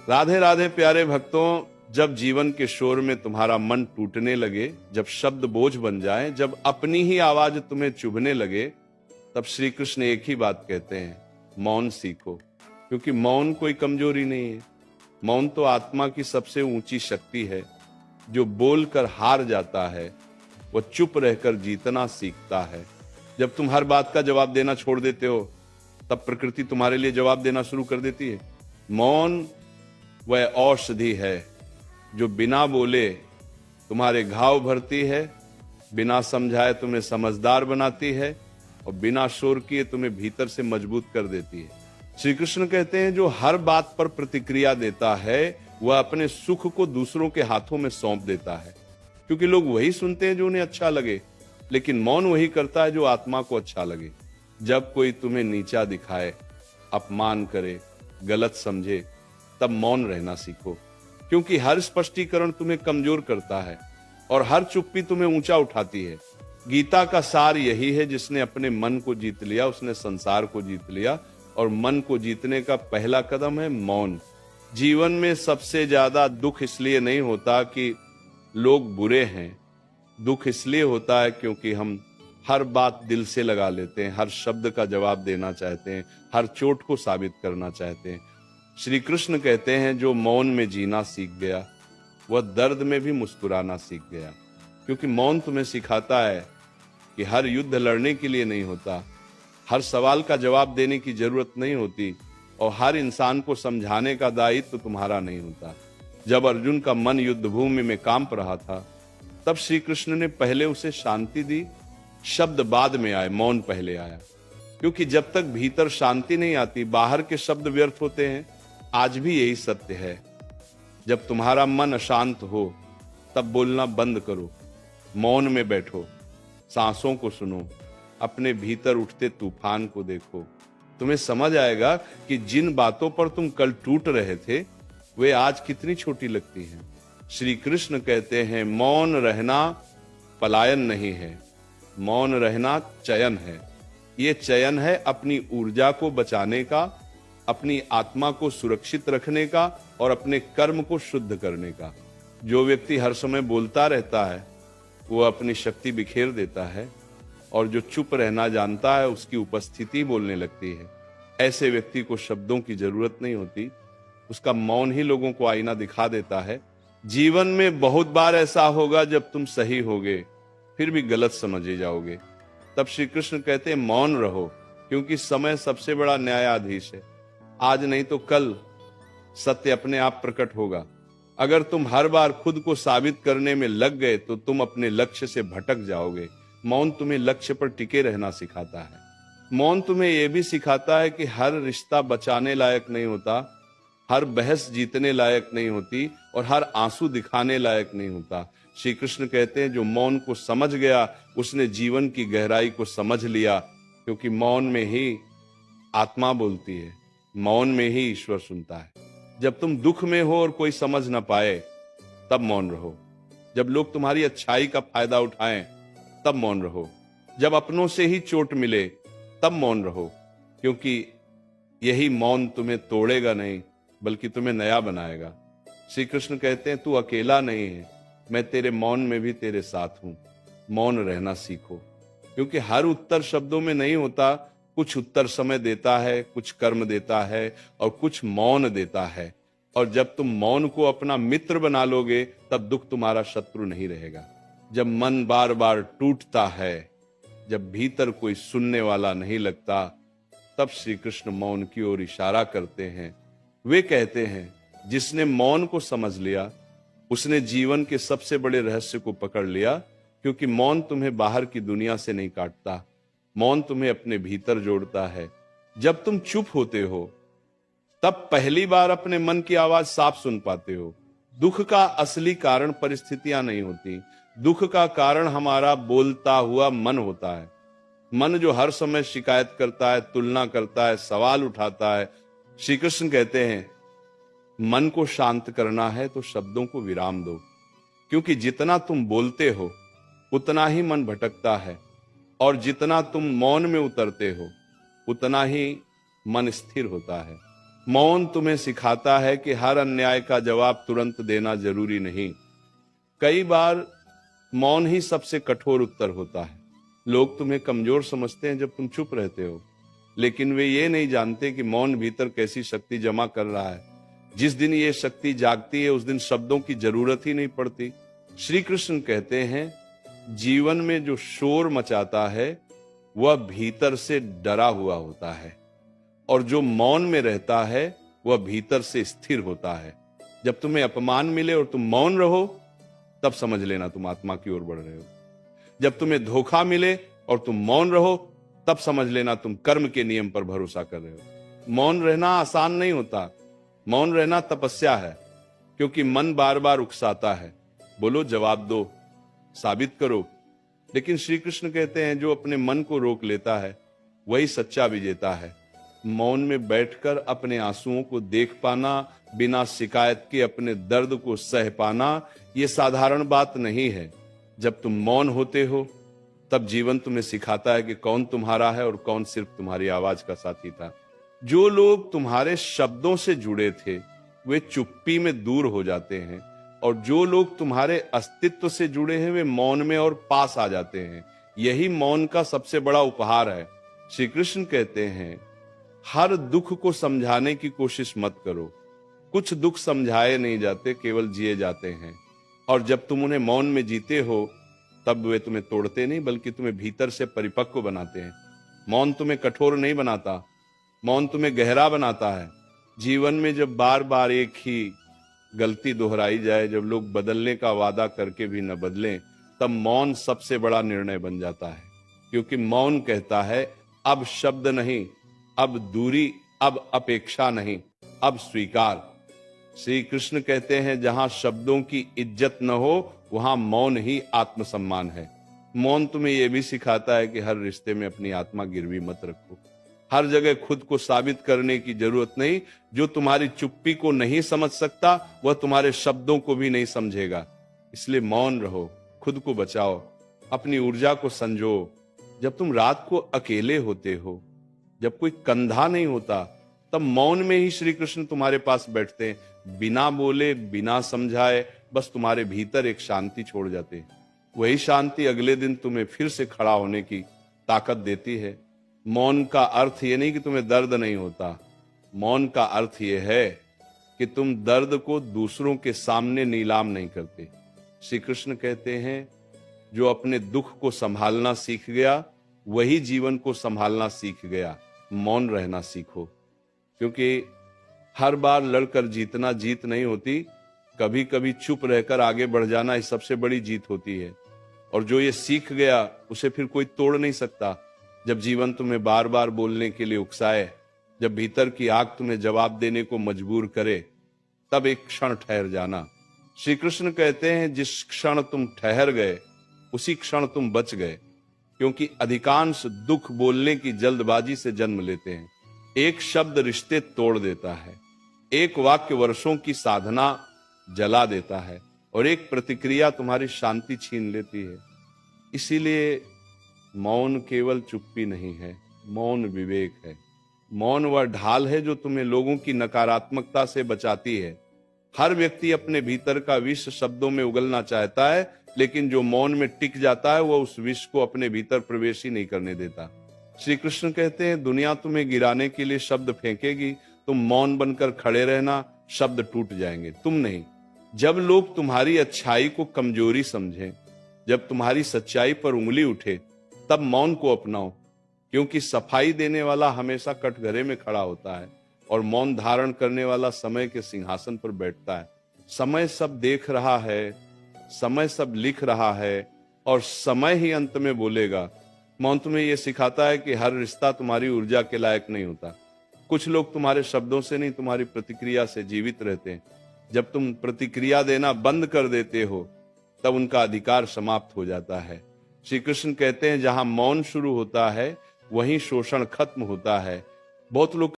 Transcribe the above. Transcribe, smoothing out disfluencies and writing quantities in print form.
राधे राधे प्यारे भक्तों, जब जीवन के शोर में तुम्हारा मन टूटने लगे, जब शब्द बोझ बन जाए, जब अपनी ही आवाज तुम्हें चुभने लगे, तब श्री कृष्ण एक ही बात कहते हैं, मौन सीखो। क्योंकि मौन कोई कमजोरी नहीं है। मौन तो आत्मा की सबसे ऊंची शक्ति है। जो बोलकर हार जाता है वो चुप रहकर जीतना सीखता है। जब तुम हर बात का जवाब देना छोड़ देते हो, तब प्रकृति तुम्हारे लिए जवाब देना शुरू कर देती है। मौन वह औषधि है जो बिना बोले तुम्हारे घाव भरती है, बिना समझाए तुम्हें समझदार बनाती है और बिना शोर किए तुम्हें भीतर से मजबूत कर देती है। श्री कृष्ण कहते हैं, जो हर बात पर प्रतिक्रिया देता है वह अपने सुख को दूसरों के हाथों में सौंप देता है। क्योंकि लोग वही सुनते हैं जो उन्हें अच्छा लगे, लेकिन मौन वही करता है जो आत्मा को अच्छा लगे। जब कोई तुम्हें नीचा दिखाए, अपमान करे, गलत समझे, तब मौन रहना सीखो। क्योंकि हर स्पष्टीकरण तुम्हें कमजोर करता है और हर चुप्पी तुम्हें ऊंचा उठाती है। गीता का सार यही है, जिसने अपने मन को जीत लिया उसने संसार को जीत लिया। और मन को जीतने का पहला कदम है मौन। जीवन में सबसे ज्यादा दुख इसलिए नहीं होता कि लोग बुरे हैं, दुख इसलिए होता है क्योंकि हम हर बात दिल से लगा लेते हैं, हर शब्द का जवाब देना चाहते हैं, हर चोट को साबित करना चाहते हैं। श्री कृष्ण कहते हैं, जो मौन में जीना सीख गया वह दर्द में भी मुस्कुराना सीख गया। क्योंकि मौन तुम्हें सिखाता है कि हर युद्ध लड़ने के लिए नहीं होता, हर सवाल का जवाब देने की जरूरत नहीं होती और हर इंसान को समझाने का दायित्व तुम्हारा नहीं होता। जब अर्जुन का मन युद्ध भूमि में कांप रहा था, तब श्री कृष्ण ने पहले उसे शांति दी। शब्द बाद में आए, मौन पहले आया। क्योंकि जब तक भीतर शांति नहीं आती, बाहर के शब्द व्यर्थ होते हैं। आज भी यही सत्य है। जब तुम्हारा मन अशांत हो, तब बोलना बंद करो, मौन में बैठो, सांसों को सुनो, अपने भीतर उठते तूफान को देखो। तुम्हें समझ आएगा कि जिन बातों पर तुम कल टूट रहे थे वे आज कितनी छोटी लगती हैं। श्री कृष्ण कहते हैं, मौन रहना पलायन नहीं है, मौन रहना चयन है। ये चयन है अपनी ऊर्जा को बचाने का, अपनी आत्मा को सुरक्षित रखने का और अपने कर्म को शुद्ध करने का। जो व्यक्ति हर समय बोलता रहता है वो अपनी शक्ति बिखेर देता है, और जो चुप रहना जानता है उसकी उपस्थिति बोलने लगती है। ऐसे व्यक्ति को शब्दों की जरूरत नहीं होती, उसका मौन ही लोगों को आईना दिखा देता है। जीवन में बहुत बार ऐसा होगा जब तुम सही होगे फिर भी गलत समझे जाओगे। तब श्री कृष्ण कहते हैं, मौन रहो, क्योंकि समय सबसे बड़ा न्यायाधीश है। आज नहीं तो कल सत्य अपने आप प्रकट होगा। अगर तुम हर बार खुद को साबित करने में लग गए तो तुम अपने लक्ष्य से भटक जाओगे। मौन तुम्हें लक्ष्य पर टिके रहना सिखाता है। मौन तुम्हें यह भी सिखाता है कि हर रिश्ता बचाने लायक नहीं होता, हर बहस जीतने लायक नहीं होती और हर आंसू दिखाने लायक नहीं होता। श्री कृष्ण कहते हैं, जो मौन को समझ गया उसने जीवन की गहराई को समझ लिया। क्योंकि मौन में ही आत्मा बोलती है, मौन में ही ईश्वर सुनता है। जब तुम दुख में हो और कोई समझ ना पाए, तब मौन रहो। जब लोग तुम्हारी अच्छाई का फायदा उठाएं, तब मौन रहो। जब अपनों से ही चोट मिले, तब मौन रहो। क्योंकि यही मौन तुम्हें तोड़ेगा नहीं बल्कि तुम्हें नया बनाएगा। श्री कृष्ण कहते हैं, तू अकेला नहीं है, मैं तेरे मौन में भी तेरे साथ हूं। मौन रहना सीखो। क्योंकि हर उत्तर शब्दों में नहीं होता, कुछ उत्तर समय देता है, कुछ कर्म देता है और कुछ मौन देता है। और जब तुम मौन को अपना मित्र बना लोगे, तब दुख तुम्हारा शत्रु नहीं रहेगा। जब मन बार बार टूटता है, जब भीतर कोई सुनने वाला नहीं लगता, तब श्री कृष्ण मौन की ओर इशारा करते हैं। वे कहते हैं, जिसने मौन को समझ लिया उसने जीवन के सबसे बड़े रहस्य को पकड़ लिया। क्योंकि मौन तुम्हें बाहर की दुनिया से नहीं काटता, मौन तुम्हें अपने भीतर जोड़ता है। जब तुम चुप होते हो तब पहली बार अपने मन की आवाज साफ सुन पाते हो। दुख का असली कारण परिस्थितियां नहीं होती, दुख का कारण हमारा बोलता हुआ मन होता है। मन जो हर समय शिकायत करता है, तुलना करता है, सवाल उठाता है। श्री कृष्ण कहते हैं, मन को शांत करना है तो शब्दों को विराम दो। क्योंकि जितना तुम बोलते हो उतना ही मन भटकता है, और जितना तुम मौन में उतरते हो उतना ही मन स्थिर होता है। मौन तुम्हें सिखाता है कि हर अन्याय का जवाब तुरंत देना जरूरी नहीं। कई बार मौन ही सबसे कठोर उत्तर होता है। लोग तुम्हें कमजोर समझते हैं जब तुम चुप रहते हो, लेकिन वे ये नहीं जानते कि मौन भीतर कैसी शक्ति जमा कर रहा है। जिस दिन ये शक्ति जागती है उस दिन शब्दों की जरूरत ही नहीं पड़ती। श्री कृष्ण कहते हैं, जीवन में जो शोर मचाता है वह भीतर से डरा हुआ होता है, और जो मौन में रहता है वह भीतर से स्थिर होता है। जब तुम्हें अपमान मिले और तुम मौन रहो, तब समझ लेना तुम आत्मा की ओर बढ़ रहे हो। जब तुम्हें धोखा मिले और तुम मौन रहो, तब समझ लेना तुम कर्म के नियम पर भरोसा कर रहे हो। मौन रहना आसान नहीं होता। मौन रहना तपस्या है, क्योंकि मन बार बार उकसाता है। बोलो, जवाब दो, साबित करो। लेकिन श्री कृष्ण कहते हैं, जो अपने मन को रोक लेता है वही सच्चा विजेता है। मौन में बैठकर अपने आंसुओं को देख पाना, बिना शिकायत के अपने दर्द को सह पाना, यह साधारण बात नहीं है। जब तुम मौन होते हो तब जीवन तुम्हें सिखाता है कि कौन तुम्हारा है और कौन सिर्फ तुम्हारी आवाज का साथी था। जो लोग तुम्हारे शब्दों से जुड़े थे वे चुप्पी में दूर हो जाते हैं, और जो लोग तुम्हारे अस्तित्व से जुड़े हैं वे मौन में और पास आ जाते हैं। यही मौन का सबसे बड़ा उपहार है। श्री कृष्ण कहते हैं, हर दुख को समझाने की कोशिश मत करो। कुछ दुख समझाए नहीं जाते, केवल जिए जाते हैं। और जब तुम उन्हें मौन में जीते हो तब वे तुम्हें तोड़ते नहीं, बल्कि तुम्हें भीतर से परिपक्व बनाते हैं। मौन तुम्हें कठोर नहीं बनाता, मौन तुम्हें गहरा बनाता है। जीवन में जब बार बार एक ही गलती दोहराई जाए, जब लोग बदलने का वादा करके भी न बदलें, तब मौन सबसे बड़ा निर्णय बन जाता है। क्योंकि मौन कहता है, अब शब्द नहीं, अब दूरी, अब अपेक्षा नहीं, अब स्वीकार। श्री कृष्ण कहते हैं, जहां शब्दों की इज्जत न हो वहां मौन ही आत्मसम्मान है। मौन तुम्हें यह भी सिखाता है कि हर रिश्ते में अपनी आत्मा गिरवी मत रखो। हर जगह खुद को साबित करने की जरूरत नहीं। जो तुम्हारी चुप्पी को नहीं समझ सकता वह तुम्हारे शब्दों को भी नहीं समझेगा। इसलिए मौन रहो, खुद को बचाओ, अपनी ऊर्जा को संजो। जब तुम रात को अकेले होते हो, जब कोई कंधा नहीं होता, तब मौन में ही श्री कृष्ण तुम्हारे पास बैठते हैं, बिना बोले, बिना समझाए, बस तुम्हारे भीतर एक शांति छोड़ जाते हैं। वही शांति अगले दिन तुम्हें फिर से खड़ा होने की ताकत देती है। मौन का अर्थ ये नहीं कि तुम्हें दर्द नहीं होता। मौन का अर्थ ये है कि तुम दर्द को दूसरों के सामने नीलाम नहीं करते। श्री कृष्ण कहते हैं, जो अपने दुख को संभालना सीख गया वही जीवन को संभालना सीख गया। मौन रहना सीखो, क्योंकि हर बार लड़कर जीतना जीत नहीं होती। कभी कभी चुप रहकर आगे बढ़ जाना ही सबसे बड़ी जीत होती है। और जो ये सीख गया उसे फिर कोई तोड़ नहीं सकता। जब जीवन तुम्हें बार बार बोलने के लिए उकसाए, जब भीतर की आग तुम्हें जवाब देने को मजबूर करे, तब एक क्षण ठहर जाना। श्री कृष्ण कहते हैं, जिस क्षण तुम ठहर गए उसी क्षण तुम बच गए, क्योंकि अधिकांश दुख बोलने की जल्दबाजी से जन्म लेते हैं। एक शब्द रिश्ते तोड़ देता है, एक वाक्य वर्षों की साधना जला देता है, और एक प्रतिक्रिया तुम्हारी शांति छीन लेती है। इसीलिए मौन केवल चुप्पी नहीं है, मौन विवेक है। मौन वह ढाल है जो तुम्हें लोगों की नकारात्मकता से बचाती है। हर व्यक्ति अपने भीतर का विष शब्दों में उगलना चाहता है, लेकिन जो मौन में टिक जाता है वह उस विष को अपने भीतर प्रवेश ही नहीं करने देता। श्री कृष्ण कहते हैं, दुनिया तुम्हें गिराने के लिए शब्द फेंकेगी, तुम मौन बनकर खड़े रहना, शब्द टूट जाएंगे, तुम नहीं। जब लोग तुम्हारी अच्छाई को कमजोरी समझें, जब तुम्हारी सच्चाई पर उंगली उठे, तब मौन को अपनाओ, क्योंकि सफाई देने वाला हमेशा कटघरे में खड़ा होता है और मौन धारण करने वाला समय के सिंहासन पर बैठता है। समय सब देख रहा है, समय सब लिख रहा है, और समय ही अंत में बोलेगा। मौन तुम्हें यह सिखाता है कि हर रिश्ता तुम्हारी ऊर्जा के लायक नहीं होता। कुछ लोग तुम्हारे शब्दों से नहीं, तुम्हारी प्रतिक्रिया से जीवित रहते हैं। जब तुम प्रतिक्रिया देना बंद कर देते हो, तब उनका अधिकार समाप्त हो जाता है। श्री कृष्ण कहते हैं, जहां मौन शुरू होता है वहीं शोषण खत्म होता है। बहुत लोग